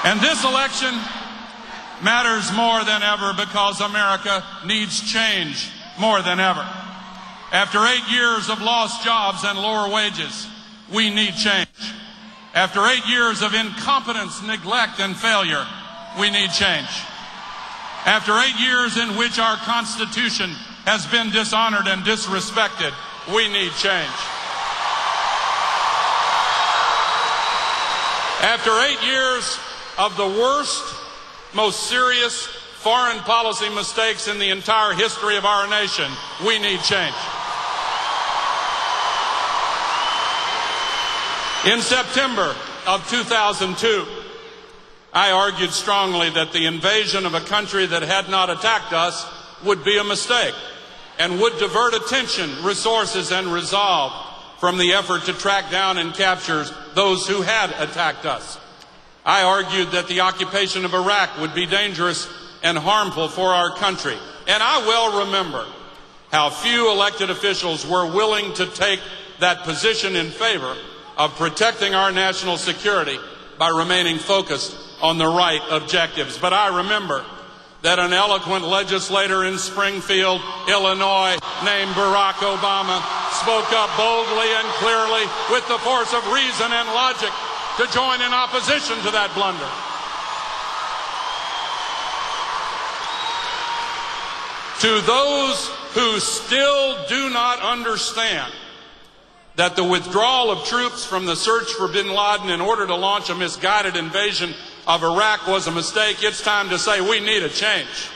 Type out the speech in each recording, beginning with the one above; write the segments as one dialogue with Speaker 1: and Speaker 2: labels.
Speaker 1: And this election matters more than ever because America needs change more than ever. After 8 years of lost jobs and lower wages, we need change. After 8 years of incompetence, neglect, and failure, we need change. After 8 years in which our Constitution has been dishonored and disrespected, we need change. After 8 years of the worst, most serious foreign policy mistakes in the entire history of our nation, we need change. In September of 2002, I argued strongly that the invasion of a country that had not attacked us would be a mistake and would divert attention, resources, and resolve from the effort to track down and capture those who had attacked us. I argued that the occupation of Iraq would be dangerous and harmful for our country. And I well remember how few elected officials were willing to take that position in favor of protecting our national security by remaining focused on the right objectives. But I remember that an eloquent legislator in Springfield, Illinois, named Barack Obama, spoke up boldly and clearly with the force of reason and logic to join in opposition to that blunder. To those who still do not understand that the withdrawal of troops from the search for bin Laden in order to launch a misguided invasion of Iraq was a mistake, it's time to say we need a change.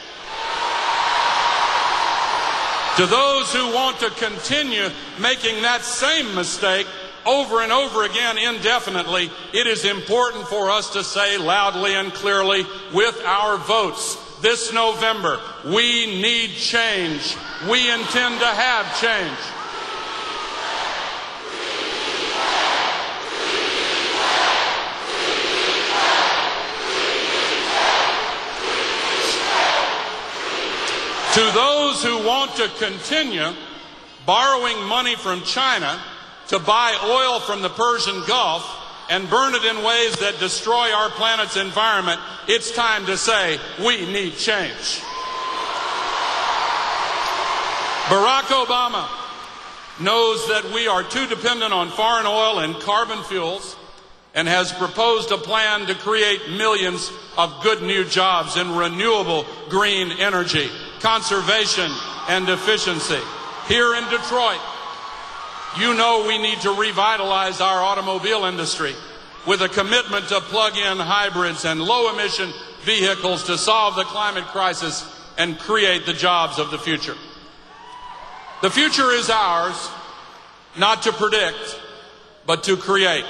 Speaker 1: To those who want to continue making that same mistake over and over again indefinitely, it is important for us to say loudly and clearly with our votes this November, we need change. We intend to have change. To those who want to continue borrowing money from China to buy oil from the Persian Gulf and burn it in ways that destroy our planet's environment, it's time to say we need change. Barack Obama knows that we are too dependent on foreign oil and carbon fuels and has proposed a plan to create millions of good new jobs in renewable green energy, conservation, and efficiency. Here in Detroit, you know we need to revitalize our automobile industry with a commitment to plug-in hybrids and low-emission vehicles to solve the climate crisis and create the jobs of the future. The future is ours, not to predict, but to create.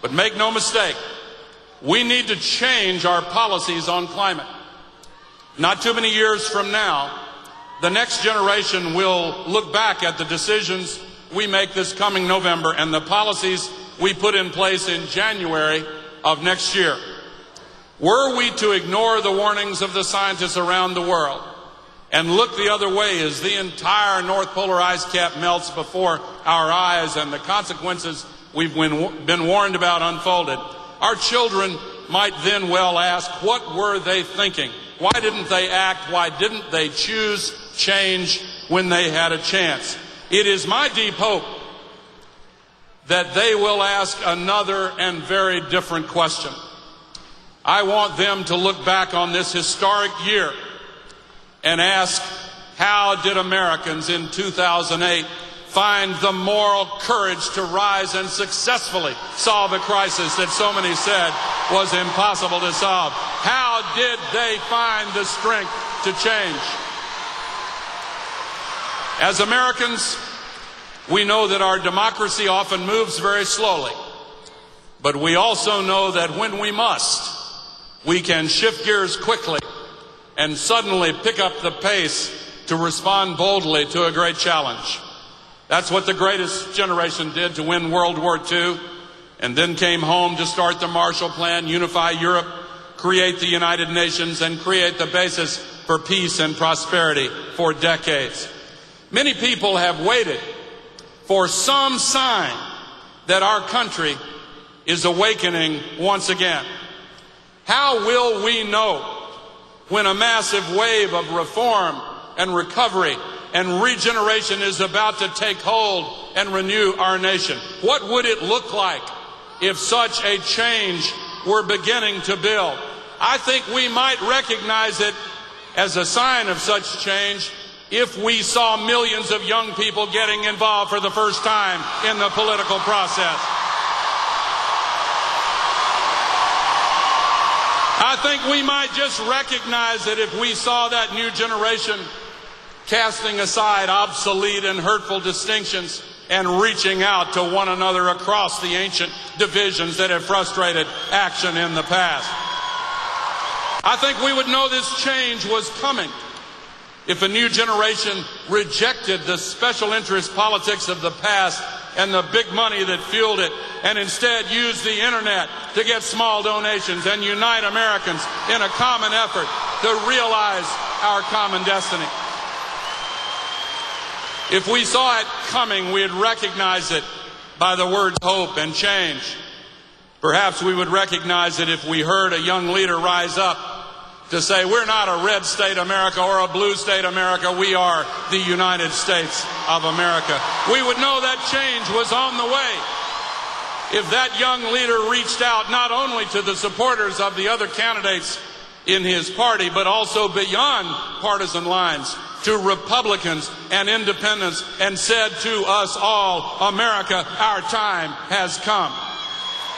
Speaker 1: But make no mistake, we need to change our policies on climate. Not too many years from now, the next generation will look back at the decisions we make this coming November and the policies we put in place in January of next year. Were we to ignore the warnings of the scientists around the world and look the other way as the entire North Polar ice cap melts before our eyes and the consequences we've been warned about unfolded, our children might then well ask, what were they thinking? Why didn't they act? Why didn't they choose change when they had a chance? It is my deep hope that they will ask another and very different question. I want them to look back on this historic year and ask, how did Americans in 2008 find the moral courage to rise and successfully solve a crisis that so many said was impossible to solve? How did they find the strength to change? As Americans, we know that our democracy often moves very slowly, but we also know that when we must, we can shift gears quickly and suddenly pick up the pace to respond boldly to a great challenge. That's what the greatest generation did to win World War II, and then came home to start the Marshall Plan, unify Europe, create the United Nations, and create the basis for peace and prosperity for decades. Many people have waited for some sign that our country is awakening once again. How will we know when a massive wave of reform and recovery and regeneration is about to take hold and renew our nation? What would it look like if such a change were beginning to build? I think we might recognize it as a sign of such change if we saw millions of young people getting involved for the first time in the political process. I think we might just recognize it if we saw that new generation casting aside obsolete and hurtful distinctions and reaching out to one another across the ancient divisions that have frustrated action in the past. I think we would know this change was coming if a new generation rejected the special interest politics of the past and the big money that fueled it, and instead used the internet to get small donations and unite Americans in a common effort to realize our common destiny. If we saw it coming, we'd recognize it by the words hope and change. Perhaps we would recognize it if we heard a young leader rise up to say, we're not a red state America or a blue state America, we are the United States of America. We would know that change was on the way if that young leader reached out not only to the supporters of the other candidates in his party, but also beyond partisan lines to Republicans and independents and said to us all, America, our time has come.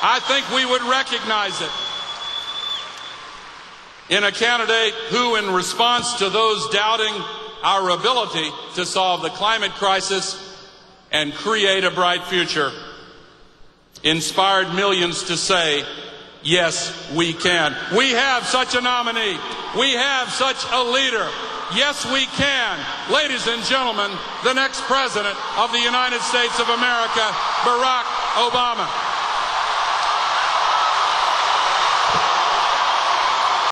Speaker 1: I think we would recognize it in a candidate who, in response to those doubting our ability to solve the climate crisis and create a bright future, inspired millions to say, yes, we can. We have such a nominee. We have such a leader. Yes, we can. Ladies and gentlemen, the next president of the United States of America, Barack Obama.